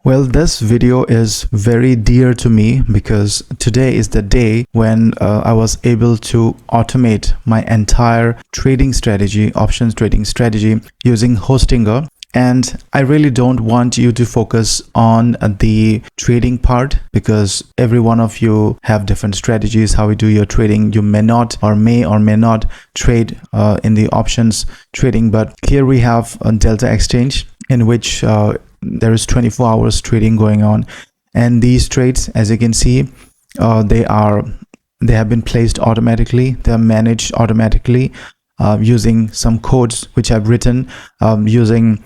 Well, this video is very dear to me because today is the day when I was able to automate my entire trading strategy, options trading strategy using Hostinger. And I really don't want you to focus on the trading part because every one of you have different strategies, how you do your trading. You may or may not trade in the options trading, but here we have a Delta exchange in which there is 24 hours trading going on, and these trades, as you can see, they have been placed automatically. They are managed automatically using some codes which I've written using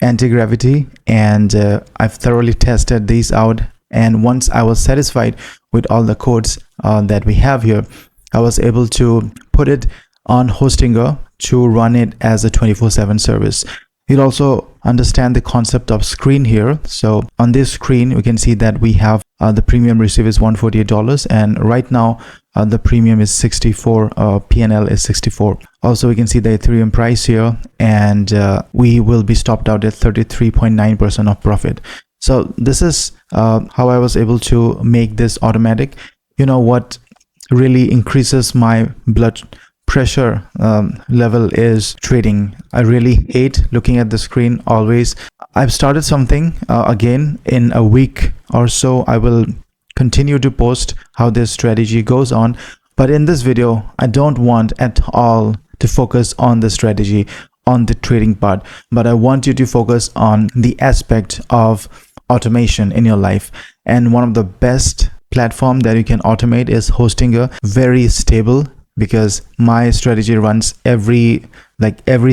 anti-gravity, and I've thoroughly tested these out. And once I was satisfied with all the codes that we have here, I was able to put it on Hostinger to run it as a 24/7 service. You'll also understand the concept of screen here. So on this screen, we can see that we have the premium receive is $148, and right now the premium is 64, PNL is 64. Also, we can see the Ethereum price here, and we will be stopped out at 33.9% of profit. So this is how I was able to make this automatic. You know what really increases my blood pressure level is trading. I really hate looking at the screen always. I've started something again in a week or so. I will continue to post how this strategy goes on, but in this video I don't want at all to focus on the strategy, on the trading part, but I want you to focus on the aspect of automation in your life. And one of the best platform that you can automate is Hostinger. Very stable, because my strategy runs every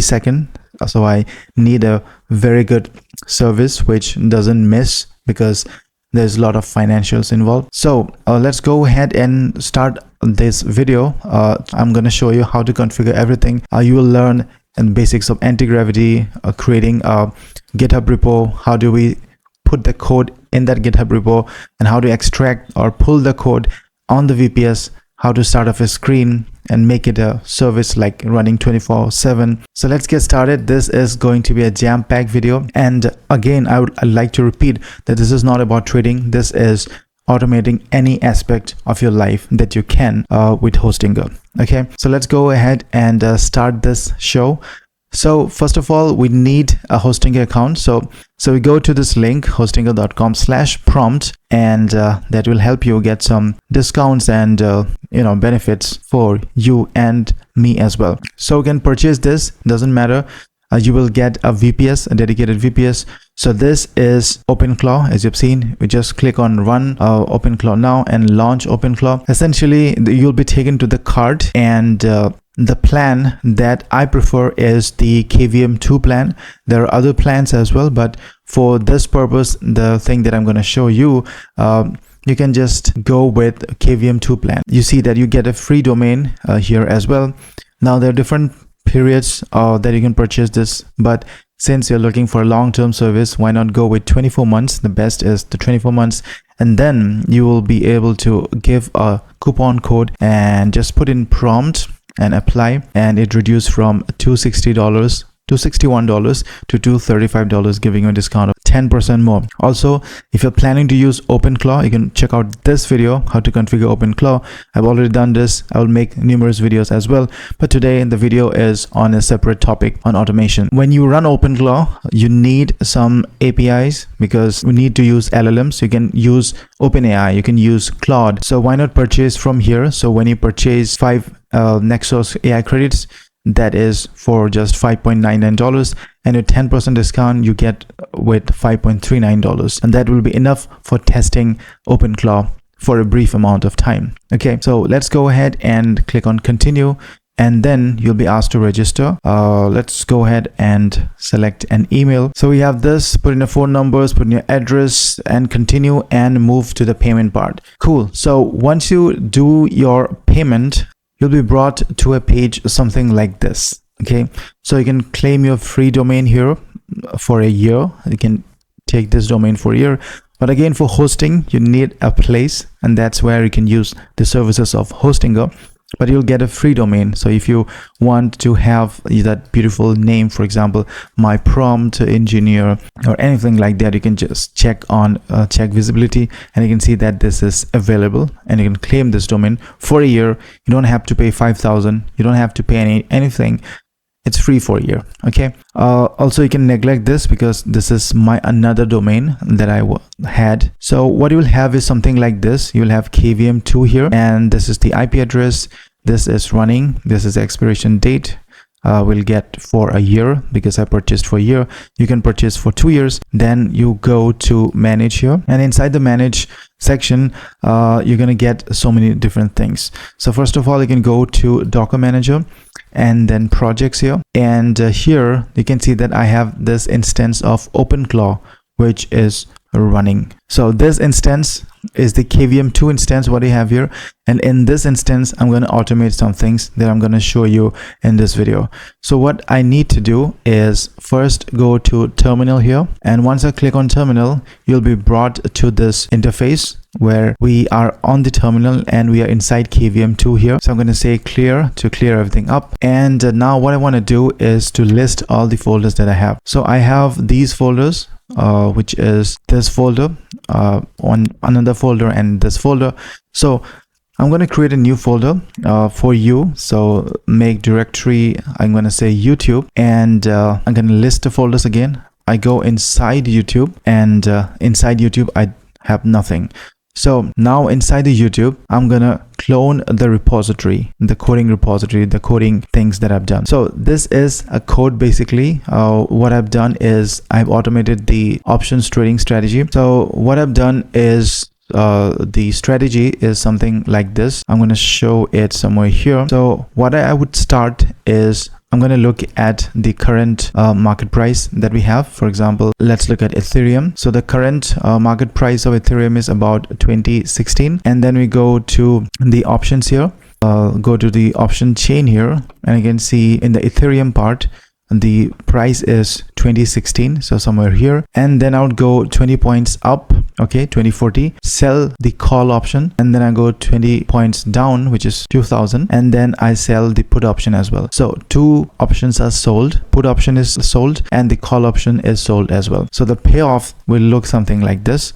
second, so I need a very good service which doesn't miss, because there's a lot of financials involved. So let's go ahead and start this video. I'm going to show you how to configure everything. You will learn the basics of anti-gravity, creating a GitHub repo, how do we put the code in that GitHub repo, and how to extract or pull the code on the VPS, how to start off a screen and make it a service like running 24/7. So let's get started. This is going to be a jam-packed video, and again I'd like to repeat that this is not about trading. This is automating any aspect of your life that you can with Hostinger. Okay, so let's go ahead and start this show. So first of all, we need a Hostinger account. So we go to this link, hostinger.com/prompt, and that will help you get some discounts and benefits for you and me as well. So you can purchase this, doesn't matter. You will get a VPS, a dedicated VPS. So this is OpenClaw. As you've seen, we just click on run OpenClaw now and launch OpenClaw. Essentially, you'll be taken to the cart, and the plan that I prefer is the KVM2 plan. There are other plans as well, but for this purpose, the thing that I'm going to show you, you can just go with KVM2 plan. You see that you get a free domain here as well. Now there are different periods that you can purchase this, but since you're looking for a long-term service, why not go with 24 months? The best is the 24 months, and then you will be able to give a coupon code and just put in prompt and apply, and it reduced from $261 to $235, giving you a discount of 10% more. Also, if you're planning to use OpenClaw, you can check out this video, how to configure OpenClaw. I've already done this. I will make numerous videos as well, but today the video is on a separate topic on automation. When you run OpenClaw, you need some APIs because we need to use LLMs. You can use OpenAI, you can use Claude. So why not purchase from here? So when you purchase 5 Nexus AI credits, that is for just $5.99, and with 10% discount you get with $5.39, and that will be enough for testing OpenClaw for a brief amount of time. Okay, so let's go ahead and click on continue, and then you'll be asked to register. Let's go ahead and select an email. So we have this, put in your phone numbers, put in your address, and continue and move to the payment part. Cool. So once you do your payment, you'll be brought to a page something like this. Okay, so you can claim your free domain here for a year. You can take this domain for a year, but again, for hosting you need a place, and that's where you can use the services of Hostinger. but you'll get a free domain. So if you want to have that beautiful name, for example, my prompt engineer or anything like that, you can just check visibility, and you can see that this is available, and you can claim this domain for a year. You don't have to pay 5,000. You don't have to pay anything. It's free for a year. Okay. Also, you can neglect this because this is my another domain that I had. So what you will have is something like this. You will have KVM2 here, and this is the IP address. This is running. This is expiration date. Will get for a year because I purchased for a year. You can purchase for 2 years. Then you go to manage here, and inside the manage section, you're gonna get so many different things. So first of all, you can go to Docker Manager and then projects here, and here you can see that I have this instance of OpenClaw which is running. So this instance is the KVM2 instance what you have here, and in this instance I'm going to automate some things that I'm going to show you in this video. So what I need to do is first go to terminal here, and once I click on terminal, you'll be brought to this interface where we are on the terminal and we are inside KVM2 here. So I'm going to say clear to clear everything up, and now what I want to do is to list all the folders that I have. So I have these folders, which is this folder, on another folder, and this folder. So I'm going to create a new folder for you. So make directory, I'm going to say YouTube, and I'm going to list the folders again. I go inside YouTube, and inside YouTube I have nothing. So now inside the YouTube, I'm gonna clone the repository, the coding repository, the coding things that I've done. So this is a code basically. What I've done is I've automated the options trading strategy. So what I've done is the strategy is something like this. I'm going to show it somewhere here. So what I would start is I'm going to look at the current market price that we have. For example, let's look at Ethereum. So the current market price of Ethereum is about 2016. And then we go to the options here, go to the option chain here, and you can see in the Ethereum part, the price is 2016, so somewhere here. And then I would go 20 points up, okay, 2040, sell the call option, and then I go 20 points down, which is 2000, and then I sell the put option as well. So two options are sold, put option is sold, and the call option is sold as well. So the payoff will look something like this.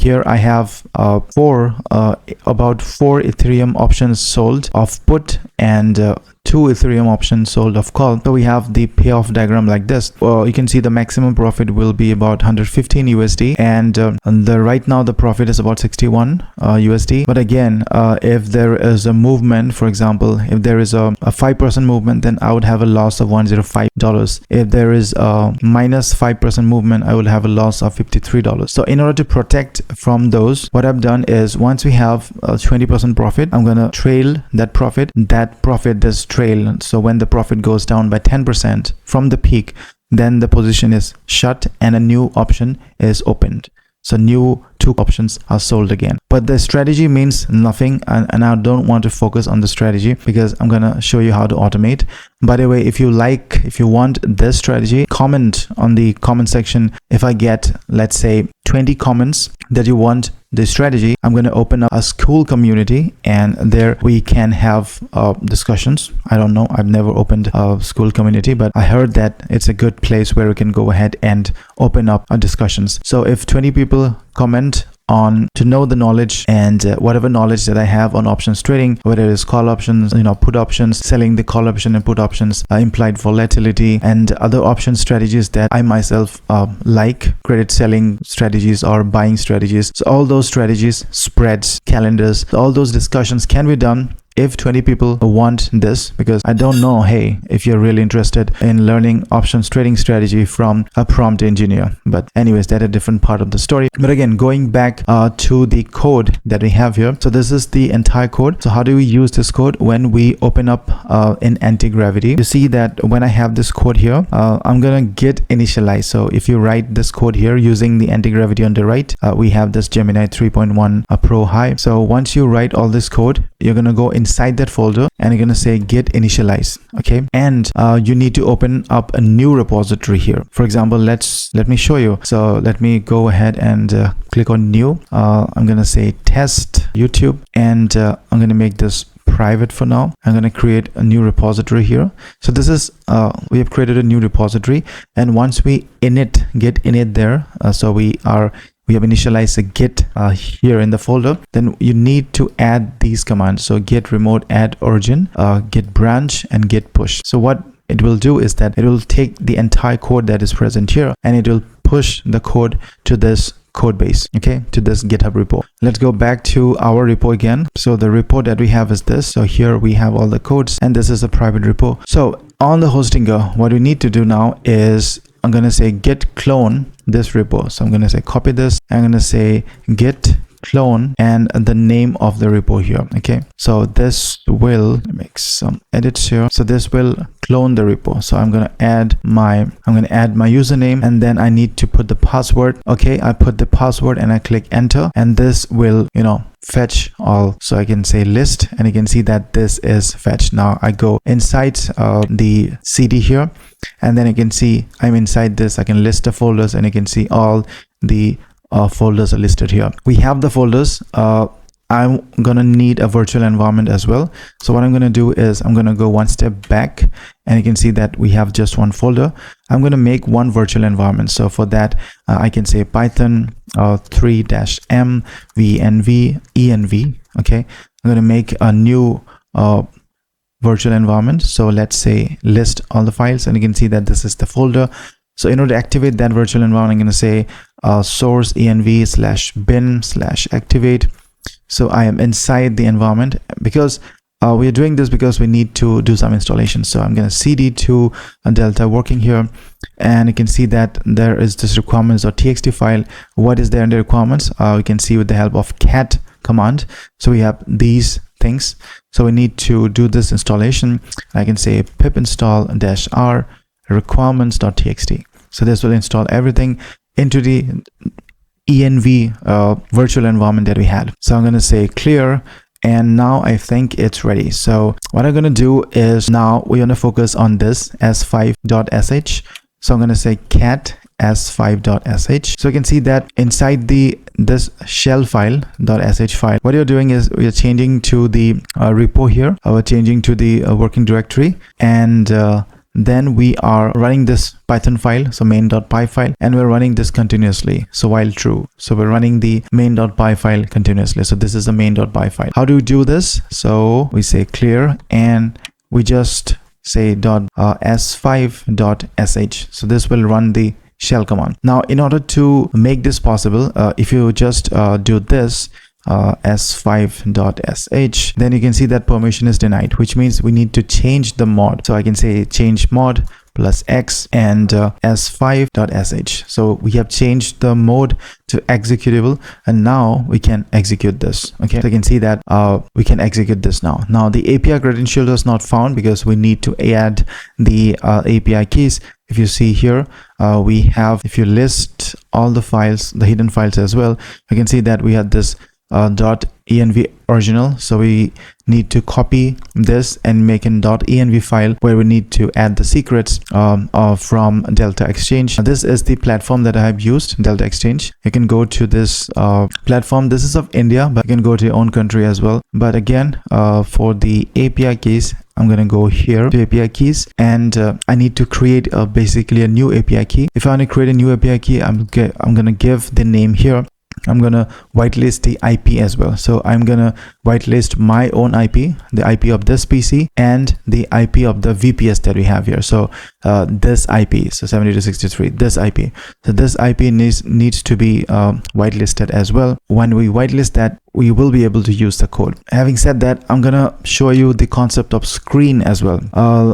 Here I have about four Ethereum options sold of put, and 2 Ethereum options sold of call. So we have the payoff diagram like this. You can see the maximum profit will be about 115 USD, and right now the profit is about 61 USD. But again, if there is a movement, for example, if there is a 5% movement, then I would have a loss of $105. If there is a minus 5% movement, I will have a loss of $53. So in order to protect from those, what I've done is once we have 20% profit, I'm gonna trail that profit. That profit is trail. So when the profit goes down by 10% from the peak, then the position is shut and a new option is opened. So new 2 options are sold again. But the strategy means nothing, and I don't want to focus on the strategy because I'm gonna show you how to automate. By the way, if you want this strategy, comment on the comment section. If I get, let's say, 20 comments that you want this strategy, I'm going to open up a Skool community, and there we can have discussions. I don't know, I've never opened a Skool community, but I heard that it's a good place where we can go ahead and open up discussions. So if 20 people comment on to know the knowledge and whatever knowledge that I have on options trading, whether it is call options, put options, selling the call option and put options, implied volatility, and other option strategies that I myself like, credit selling strategies or buying strategies. So all those strategies, spreads, calendars, all those discussions can be done if 20 people want this, because I don't know, hey, if you're really interested in learning options trading strategy from a prompt engineer. But anyways, that's a different part of the story. But again, going back to the code that we have here. So this is the entire code. So how do we use this code? When we open up in anti-gravity, you see that when I have this code here, I'm gonna git initialize. So if you write this code here using the anti-gravity on the right, we have this Gemini 3.1 Pro High. So once you write all this code, you're gonna go inside that folder and you're gonna say git initialize, okay? And you need to open up a new repository here. For example, let me show you. So let me go ahead and click on new. I'm gonna say test YouTube, and I'm gonna make this private for now. I'm going to create a new repository here. So this is we have created a new repository, and once we get init there, so we have initialized a git here in the folder, then you need to add these commands. So git remote add origin, git branch, and git push. So what it will do is that it will take the entire code that is present here and it will push the code to this code base, okay, to this GitHub repo. Let's go back to our repo again. So the repo that we have is this. So here we have all the codes, and this is a private repo. So on the Hostinger, what we need to do now is I'm going to say git clone this repo. So I'm going to say copy this. I'm going to say git clone and the name of the repo here. Okay, so this will make some edits here. So this will clone the repo. So I'm going to add my username, and then I need to put the password. Okay, I put the password and I click enter, and this will, fetch all. So I can say list, and you can see that this is fetched. Now I go inside the CD here, and then you can see I'm inside this. I can list the folders, and you can see all the folders are listed here. We have the folders. I'm gonna need a virtual environment as well. So what I'm gonna do is I'm gonna go one step back, and you can see that we have just one folder. I'm gonna make one virtual environment. So for that, I can say Python 3-m venv env. Okay, I'm gonna make a new virtual environment. So let's say list all the files, and you can see that this is the folder. So in order to activate that virtual environment, I'm going to say source env/bin/activate. So I am inside the environment, because we are doing this because we need to do some installation. So I'm going to cd to delta working here, and you can see that there is this requirements.txt file. What is there in the requirements? We can see with the help of cat command. So we have these things. So we need to do this installation. I can say pip install -r requirements.txt. So this will install everything into the env virtual environment that we had. So I'm going to say clear, and now I think it's ready. So what I'm going to do is now we're going to focus on this s5.sh. So I'm going to say cat s5.sh. So you can see that inside this shell file.sh file, what you're doing is we are changing to the repo here. We're changing to the working directory, and then we are running this Python file, so main.py file, and we're running this continuously. So while true, so we're running the main.py file continuously. So this is the main.py file. How do we do this? So we say clear, and we just say s5.sh. So this will run the shell command. Now, in order to make this possible, if you just do this s5.sh, then you can see that permission is denied, which means we need to change the mod. So I can say change mod +x and s5.sh. So we have changed the mode to executable, and now we can execute this. Okay, so you can see that we can execute this now. Now the API credential is not found because we need to add the API keys. If you see here, we have, if you list all the files, the hidden files as well, you can see that we have this .env original. So we need to copy this and make an .env file where we need to add the secrets from Delta Exchange. This is the platform that I have used, Delta Exchange. You can go to this platform. This is of India, but you can go to your own country as well. But again, for the API keys, I'm going to go here to API keys, and I need to create basically a new API key. If I want to create a new API key, I'm going to give the name here. I'm going to whitelist the IP as well. So I'm going to whitelist my own IP, the IP of this PC, and the IP of the VPS that we have here. So this IP, so 7263, this IP. So this IP needs to be whitelisted as well. When we whitelist that, we will be able to use the code. Having said that, I'm gonna show you the concept of screen as well.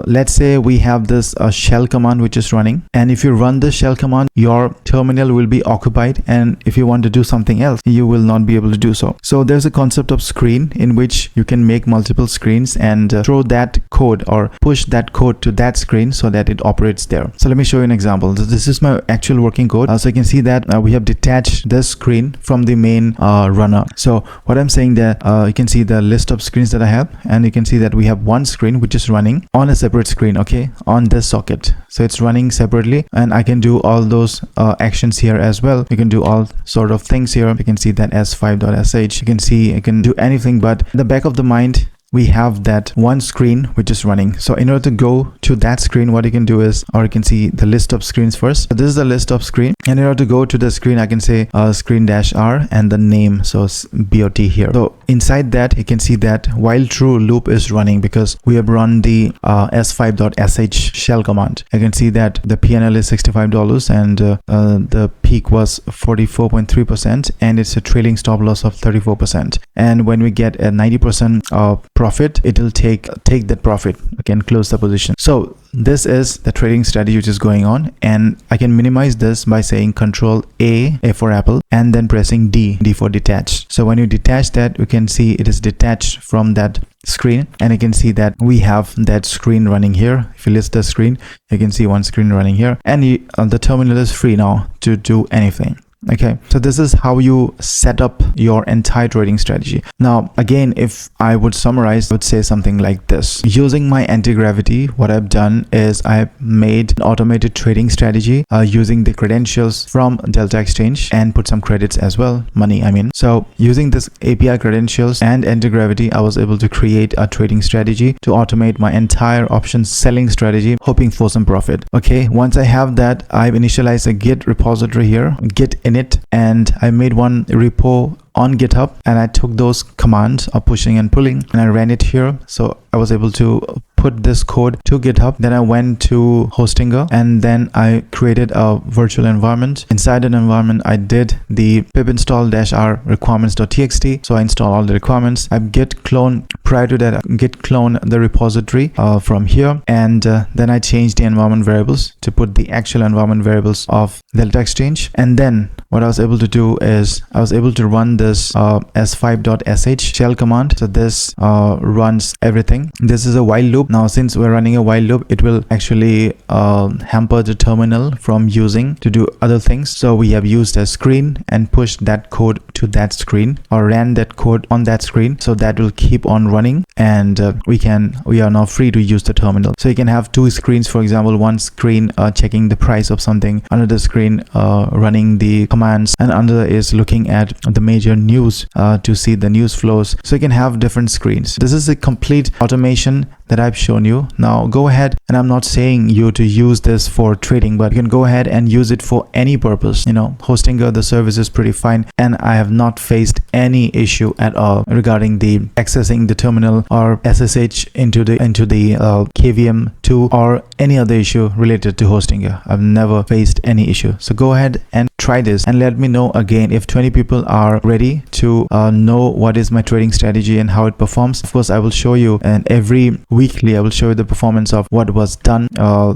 Let's say we have this shell command which is running, and if you run the shell command, your terminal will be occupied, and if you want to do something else, you will not be able to do so. So there's a concept of screen in which you can make multiple screens and throw that code or push that code to that screen so that it operates there. So let me show you an example. This is my actual working code. So you can see that we have detached this screen from the main runner. So what I'm saying that you can see the list of screens that I have, and you can see that we have one screen which is running on a separate screen, okay, on this socket. So it's running separately, and I can do all those actions here as well. You can do all sort of things here. You can see that s5.sh. You can see I can do anything, but in the back of the mind, we have that one screen which is running. So in order to go to that screen, what you can do is, or you can see the list of screens first. So this is the list of screen, and in order to go to the screen, I can say screen-r and the name, so bot here. So inside that, you can see that while true loop is running because we have run the s5.sh shell command. I can see that the PNL is $65 and the peak was 44.3%, and it's a trailing stop loss of 34%. And when we get a 90% profit, it will take that profit, okay, and close the position. So this is the trading strategy which is going on, and I can minimize this by saying Control A for Apple, and then pressing D for detached. So when you detach that, you can see it is detached from that screen, and you can see that we have that screen running here. If you list the screen, you can see one screen running here, and the terminal is free now to do anything. Okay, so this is how you set up your entire trading strategy. Now again, if I would summarize, I would say something like this. Using my anti-gravity, what I've done is I've made an automated trading strategy using the credentials from Delta Exchange, and put some credits as well, money I mean. So using this API credentials and anti-gravity, I was able to create a trading strategy to automate my entire options selling strategy, hoping for some profit. Okay, once I have that, I've initialized a Git repository here, Git init, and I made one repo on GitHub, and I took those commands of pushing and pulling and I ran it here. So I was able to put this code to GitHub. Then I went to Hostinger, and then I created a virtual environment. Inside an environment, I did the pip install -r requirements.txt. So I install all the requirements. I git clone, prior to that, I git clone the repository from here, and then I changed the environment variables to put the actual environment variables of Delta Exchange. And then what I was able to do is I was able to run this s5.sh shell command. So this runs everything. This is a while loop. Now since we're running a while loop, it will actually hamper the terminal from using to do other things. So we have used a screen and pushed that code to that screen, or ran that code on that screen. So that will keep on running, and we are now free to use the terminal. So you can have two screens, for example, one screen checking the price of something, another screen running the commands, and another is looking at the major news to see the news flows. So you can have different screens. This is a complete automation that I've shown you. Now go ahead, and I'm not saying you to use this for trading, but you can go ahead and use it for any purpose. You know, Hostinger, the service is pretty fine, and I have not faced any issue at all regarding the accessing the terminal or SSH into the KVM2 or any other issue related to Hostinger. I've never faced any issue. So go ahead and try this, and let me know again if 20 people are ready to know what is my trading strategy and how it performs. Of course, I will show you, and every weekly I will show you the performance of what was done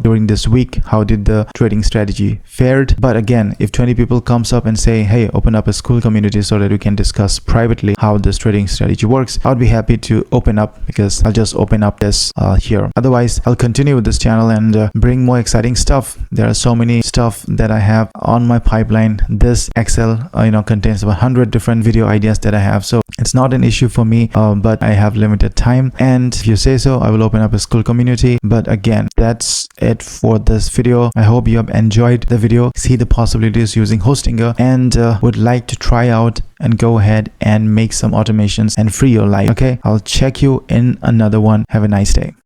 during this week, how did the trading strategy fared. But again, if 20 people comes up and say, hey, open up a Skool community so that we can discuss privately how this trading strategy works, I would be happy to open up, because I'll just open up this here. Otherwise, I'll continue with this channel and bring more exciting stuff. There are so many stuff that I have on my pipeline. This Excel contains about 100 different video ideas that I have, so it's not an issue for me, but I have limited time, and if you say so, I will open up a Skool community. But again, that's it for this video. I hope you have enjoyed the video, see the possibilities using Hostinger, and would like to try out and go ahead and make some automations and free your life. Okay, I'll check you in another one. Have a nice day.